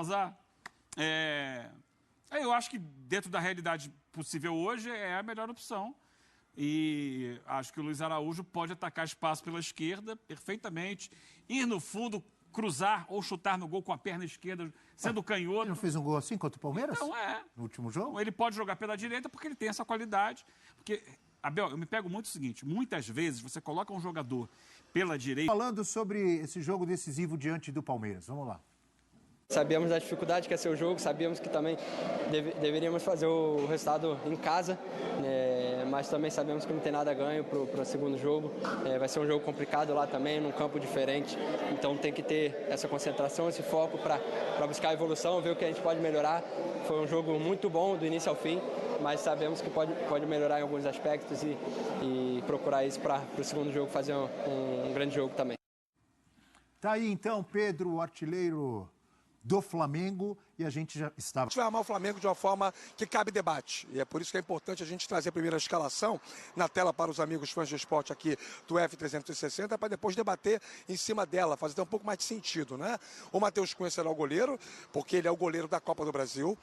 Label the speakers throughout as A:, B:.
A: Usar. Eu acho que dentro da realidade possível hoje é a melhor opção. E acho que o Luiz Araújo pode atacar espaço pela esquerda perfeitamente, ir no fundo, cruzar ou chutar no gol com a perna esquerda, sendo canhoto.
B: Ele não fez um gol assim contra o Palmeiras?
A: Então
B: no último jogo?
A: Ele pode jogar pela direita porque ele tem essa qualidade. Porque, Abel, eu me pego muito o seguinte, muitas vezes você coloca um jogador pela direita...
B: Falando sobre esse jogo decisivo diante do Palmeiras, vamos lá.
C: Sabíamos da dificuldade que ia ser o jogo, sabíamos que também deveríamos fazer o resultado em casa, mas também sabemos que não tem nada ganho para o segundo jogo. Vai ser um jogo complicado lá também, num campo diferente, então tem que ter essa concentração, esse foco para buscar a evolução, ver o que a gente pode melhorar. Foi um jogo muito bom do início ao fim, mas sabemos que pode melhorar em alguns aspectos e procurar isso para o segundo jogo fazer um grande jogo também.
B: Tá aí então, Pedro, o artilheiro do Flamengo, e a gente já estava...
D: A gente vai armar o Flamengo de uma forma que cabe debate, e é por isso que é importante a gente trazer a primeira escalação na tela para os amigos fãs de esporte aqui do F360, para depois debater em cima dela, fazer um pouco mais de sentido, né? O Matheus Cunha será o goleiro, porque ele é o goleiro da Copa do Brasil.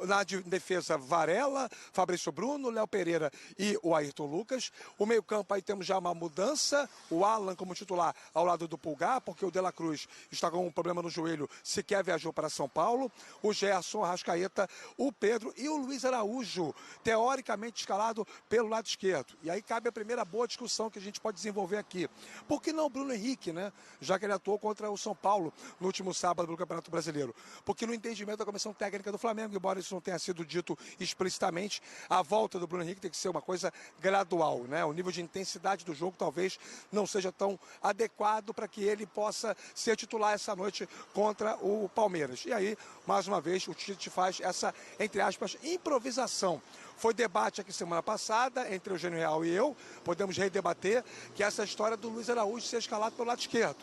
D: Na defesa, Varela, Fabrício Bruno, Léo Pereira e o Ayrton Lucas. O meio-campo aí temos já uma mudança, o Alan como titular ao lado do Pulgar, porque o De La Cruz está com um problema no joelho, sequer viajou para São Paulo. O Gerson, a Arrascaeta, o Pedro e o Luiz Araújo, teoricamente escalado pelo lado esquerdo. E aí cabe a primeira boa discussão que a gente pode desenvolver aqui. Por que não o Bruno Henrique, né? Já que ele atuou contra o São Paulo no último sábado no Campeonato Brasileiro. Porque no entendimento da Comissão Técnica do Flamengo, embora isso não tenha sido dito explicitamente, a volta do Bruno Henrique tem que ser uma coisa gradual, né? O nível de intensidade do jogo talvez não seja tão adequado para que ele possa ser titular essa noite contra o Palmeiras. E aí, mais uma vez, o Tite faz essa, entre aspas, improvisação. Foi debate aqui semana passada entre o Eugênio Real e eu, podemos redebater, que essa história do Luiz Araújo ser escalado pelo lado esquerdo.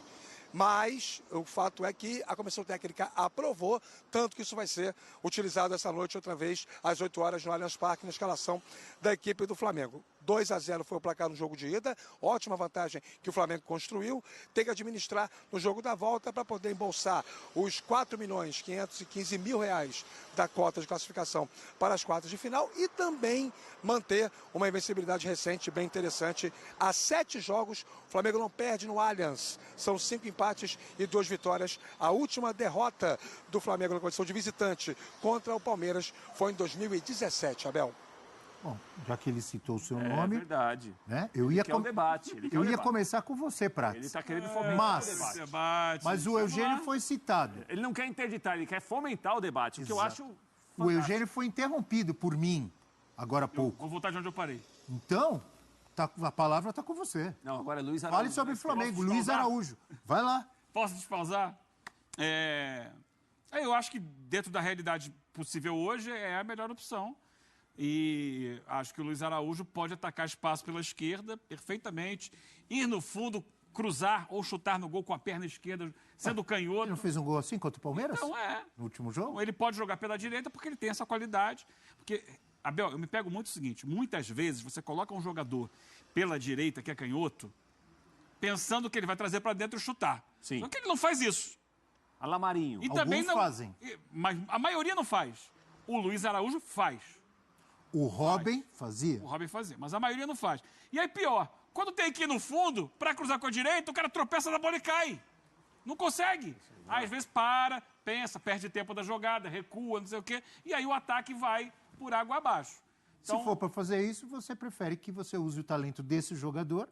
D: Mas o fato é que a Comissão Técnica aprovou, tanto que isso vai ser utilizado essa noite outra vez, às 8 horas no Allianz Parque, na escalação da equipe do Flamengo. 2-0 foi o placar no jogo de ida, ótima vantagem que o Flamengo construiu, tem que administrar no jogo da volta para poder embolsar os R$4.515.000 da cota de classificação para as quartas de final e também manter uma invencibilidade recente bem interessante. Há 7 jogos, o Flamengo não perde no Allianz, são 5 empates e 2 vitórias. A última derrota do Flamengo na condição de visitante contra o Palmeiras foi em 2017, Abel.
B: Bom, já que ele citou o seu nome...
A: É verdade.
B: Né?
A: Ele quer o debate.
B: Eu ia começar com você, Prats.
A: Ele está querendo fomentar o debate.
B: Mas o Eugênio foi citado.
A: Ele não quer interditar, ele quer fomentar o debate, o que eu acho fantástico.
B: O Eugênio foi interrompido por mim, agora há pouco.
A: Vou voltar de onde eu parei.
B: Então, a palavra está com você.
A: Não, agora é Luiz Araújo.
B: Fale sobre o Flamengo, Luiz Araújo. Vai lá.
A: Posso despausar? Eu acho que dentro da realidade possível hoje é a melhor opção. E acho que o Luiz Araújo pode atacar espaço pela esquerda perfeitamente, ir no fundo, cruzar ou chutar no gol com a perna esquerda, sendo canhoto.
B: Ele não fez um gol assim contra o Palmeiras?
A: Então
B: no último jogo?
A: Ele pode jogar pela direita porque ele tem essa qualidade. Porque, Abel, eu me pego muito o seguinte, muitas vezes você coloca um jogador pela direita, que é canhoto, pensando que ele vai trazer para dentro e chutar.
E: Sim.
A: Só que ele não faz isso.
E: Alamarinho.
A: E também
B: Alguns fazem.
A: Mas a maioria não faz. O Luiz Araújo faz.
B: O Robin fazia.
A: O Robin fazia, mas a maioria não faz. E aí, pior, quando tem que ir no fundo, para cruzar com a direita, o cara tropeça na bola e cai. Não consegue. Aí, às vezes para, pensa, perde tempo da jogada, recua, não sei o quê, e aí o ataque vai por água abaixo. Então,
B: se for para fazer isso, você prefere que você use o talento desse jogador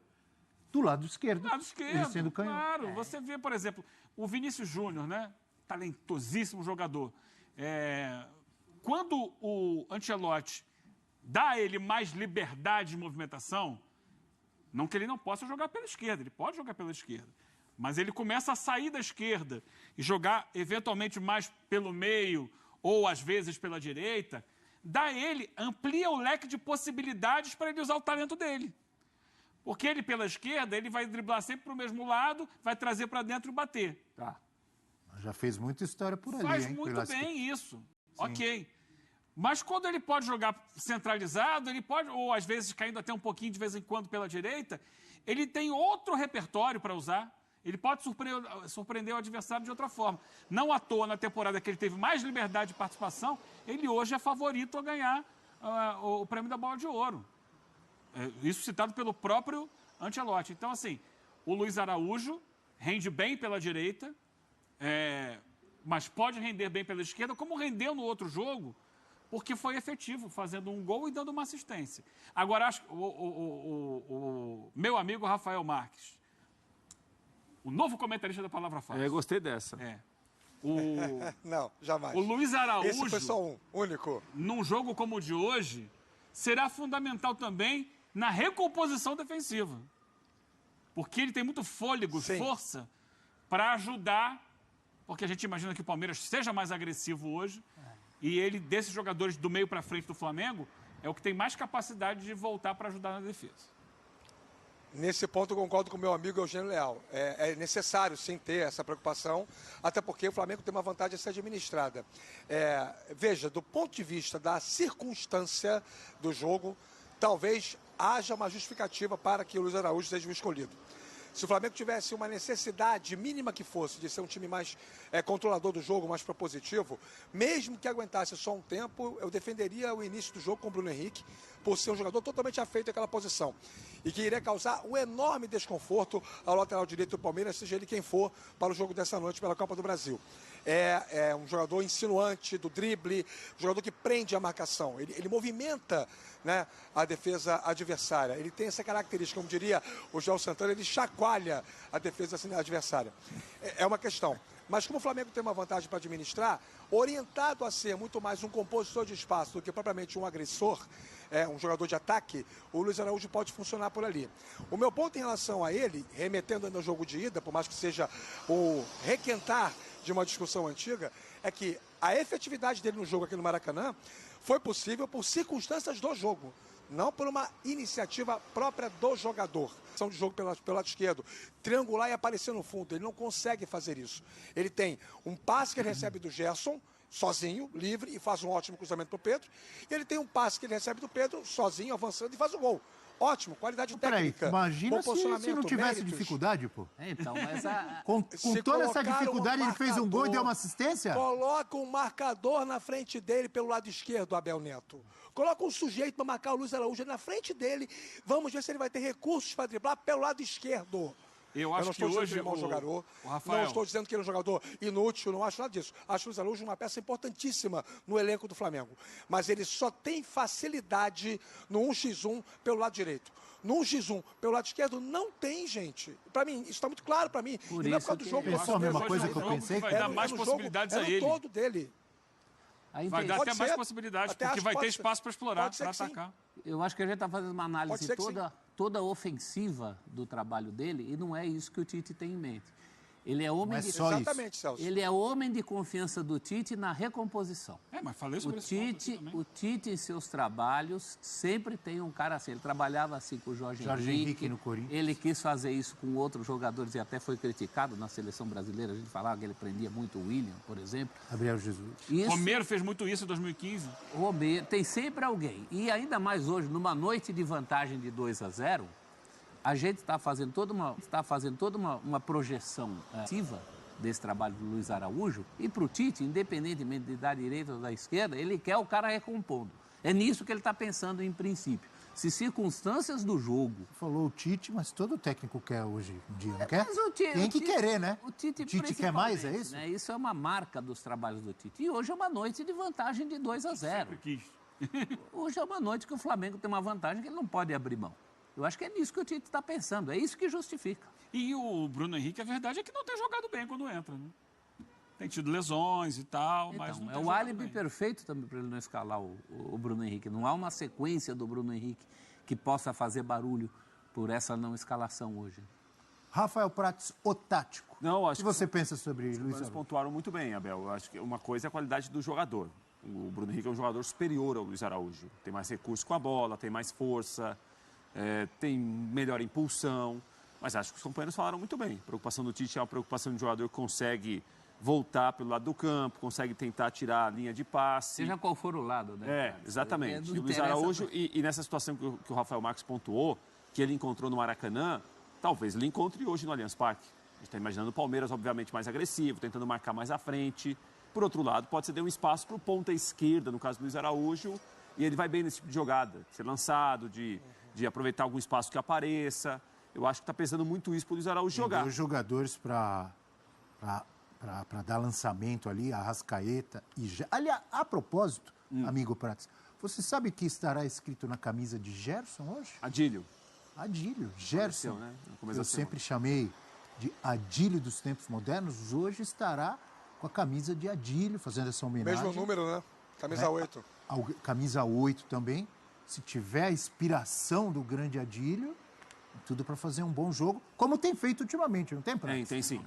B: do lado esquerdo.
A: Do lado esquerdo,
B: ele sendo canhoto.
A: claro. Você vê, por exemplo, o Vinícius Júnior, né? Talentosíssimo jogador. Quando o Ancelotti dá a ele mais liberdade de movimentação, não que ele não possa jogar pela esquerda, ele pode jogar pela esquerda, mas ele começa a sair da esquerda e jogar eventualmente mais pelo meio ou às vezes pela direita, amplia o leque de possibilidades para ele usar o talento dele. Porque ele pela esquerda, ele vai driblar sempre para o mesmo lado, vai trazer para dentro e bater.
E: Tá.
B: Já fez muita história por ali,
A: Faz
B: hein?
A: muito bem isso.
B: Sim.
A: Ok. Mas quando ele pode jogar centralizado, ele pode, ou às vezes caindo até um pouquinho de vez em quando pela direita, ele tem outro repertório para usar. Ele pode surpreender o adversário de outra forma. Não à toa, na temporada que ele teve mais liberdade de participação, ele hoje é favorito a ganhar o prêmio da Bola de Ouro. Isso citado pelo próprio Ancelotti. Então, assim, o Luiz Araújo rende bem pela direita, mas pode render bem pela esquerda, como rendeu no outro jogo, porque foi efetivo, fazendo um gol e dando uma assistência. Agora, acho que o meu amigo Rafael Marques, o novo comentarista da Palavra Fácil.
E: Eu gostei dessa.
D: Não, jamais.
A: O Luiz Araújo,
D: esse foi só um, único.
A: Num jogo como o de hoje, será fundamental também na recomposição defensiva. Porque ele tem muito fôlego, força, para ajudar, porque a gente imagina que o Palmeiras seja mais agressivo hoje, e ele, desses jogadores do meio para frente do Flamengo, é o que tem mais capacidade de voltar para ajudar na defesa.
D: Nesse ponto eu concordo com o meu amigo Eugênio Leal. É necessário, sim, ter essa preocupação, até porque o Flamengo tem uma vantagem a ser administrada. Veja, do ponto de vista da circunstância do jogo, talvez haja uma justificativa para que o Luiz Araújo seja o escolhido. Se o Flamengo tivesse uma necessidade mínima que fosse de ser um time mais controlador do jogo, mais propositivo, mesmo que aguentasse só um tempo, eu defenderia o início do jogo com o Bruno Henrique, por ser um jogador totalmente afeito àquela posição. E que iria causar um enorme desconforto ao lateral direito do Palmeiras, seja ele quem for, para o jogo dessa noite pela Copa do Brasil. É um jogador insinuante do drible, um jogador que prende a marcação. Ele movimenta, né, a defesa adversária. Ele tem essa característica, como diria o João Santana, ele chacoalha a defesa adversária. É uma questão. Mas como o Flamengo tem uma vantagem para administrar, orientado a ser muito mais um compositor de espaço do que propriamente um agressor, um jogador de ataque, o Luiz Araújo pode funcionar por ali. O meu ponto em relação a ele, remetendo ainda ao jogo de ida, por mais que seja o requentar de uma discussão antiga, é que a efetividade dele no jogo aqui no Maracanã foi possível por circunstâncias do jogo, não por uma iniciativa própria do jogador. Ação de jogo pelo lado esquerdo, triangular e aparecer no fundo, ele não consegue fazer isso. Ele tem um passe que ele recebe do Gerson, sozinho, livre, e faz um ótimo cruzamento para o Pedro. E ele tem um passe que ele recebe do Pedro, sozinho, avançando, e faz o gol. Ótimo, qualidade técnica.
B: Imagina se não tivesse dificuldade, pô.
F: Então, mas
B: com toda essa dificuldade, ele fez um gol e deu uma assistência?
D: Coloca um marcador na frente dele pelo lado esquerdo, Abel Neto. Coloca um sujeito para marcar o Luiz Araújo na frente dele. Vamos ver se ele vai ter recursos para driblar pelo lado esquerdo.
A: Eu acho que hoje
D: o jogador,
A: Rafael...
D: não estou dizendo que ele é um jogador inútil, não acho nada disso. Acho o Luiz Araújo uma peça importantíssima no elenco do Flamengo. Mas ele só tem facilidade no 1x1 pelo lado direito. No 1x1 pelo lado esquerdo não tem, gente. Para mim, isso está muito claro para mim.
F: Por
D: e não é
F: isso
D: por causa do jogo.
B: Pensou a mesma coisa que eu pensei?
A: Vai dar mais possibilidades a ele.
D: todo dele.
A: Vai dar até mais possibilidades, porque vai ter espaço para explorar, para atacar.
F: Eu acho que a gente está fazendo uma análise toda ofensiva do trabalho dele, e não é isso que o Tite tem em mente. Ele é homem de...
D: Exatamente, Celso.
F: Ele é homem de confiança do Tite na recomposição.
A: Mas falei sobre
F: O Tite, em seus trabalhos, sempre tem um cara assim. Ele trabalhava assim com o Jorge Henrique
B: no Corinthians.
F: Ele quis fazer isso com outros jogadores e até foi criticado na seleção brasileira. A gente falava que ele prendia muito o William, por exemplo.
B: Gabriel Jesus.
A: Romero fez muito isso em 2015.
F: Romero, tem sempre alguém. E ainda mais hoje, numa noite de vantagem de 2-0, a gente está fazendo toda uma projeção ativa desse trabalho do Luiz Araújo, e para o Tite, independentemente de da direita ou da esquerda, ele quer o cara recompondo. É nisso que ele está pensando em princípio. Se circunstâncias do jogo...
B: Falou o Tite, mas todo técnico quer hoje em dia, não quer?
F: Tem
B: que querer, né?
F: O Tite
B: quer mais, é isso?
F: Né? Isso é uma marca dos trabalhos do Tite. E hoje é uma noite de vantagem de 2-0.
A: Sempre quis.
F: Hoje é uma noite que o Flamengo tem uma vantagem que ele não pode abrir mão. Eu acho que é nisso que o Tite está pensando, é isso que justifica.
A: E o Bruno Henrique, a verdade é que não tem jogado bem quando entra, né? Tem tido lesões e tal,
F: então,
A: mas não tem
F: é o
A: jogado
F: álibi
A: bem.
F: perfeito também para ele não escalar o Bruno Henrique. Não há uma sequência do Bruno Henrique que possa fazer barulho por essa não escalação hoje.
B: Rafael Prates, o tático.
E: Não,
B: O
E: acho
B: que você pensa sobre Luiz
E: Eles
B: Araújo?
E: pontuaram muito bem, Abel. Eu acho que uma coisa é a qualidade do jogador. O Bruno Henrique é um jogador superior ao Luiz Araújo. Tem mais recurso com a bola, tem mais força, tem melhor impulsão. Mas acho que os companheiros falaram muito bem. A preocupação do Tite é uma preocupação de um jogador que consegue voltar pelo lado do campo, consegue tentar tirar a linha de passe.
F: Seja qual for o lado, né?
E: Exatamente. E o Luiz Araújo, e nessa situação que o Rafael Marques pontuou, que ele encontrou no Maracanã, talvez ele encontre hoje no Allianz Parque. gente está imaginando o Palmeiras, obviamente, mais agressivo, tentando marcar mais à frente. Por outro lado, pode ceder um espaço para o ponta esquerda, no caso do Luiz Araújo, e ele vai bem nesse tipo de jogada, de ser lançado, de aproveitar algum espaço que apareça. Eu acho que está pesando muito isso para o Luiz Araújo jogar.
B: Os jogadores para dar lançamento ali, Arrascaeta e... Aliás, a propósito, amigo Prats, você sabe que estará escrito na camisa de Gerson hoje?
E: Adílio.
B: Adílio, Gerson.
E: Apareceu, né? No começo
B: Eu
E: da semana.
B: sempre chamei de Adílio dos tempos modernos, hoje estará com a camisa de Adílio, fazendo essa homenagem.
D: Mesmo número, né? Camisa 8.
B: Camisa 8 também. Se tiver a inspiração do grande Adílio, tudo para fazer um bom jogo, como tem feito ultimamente, não tem, Prats?
E: Tem sim.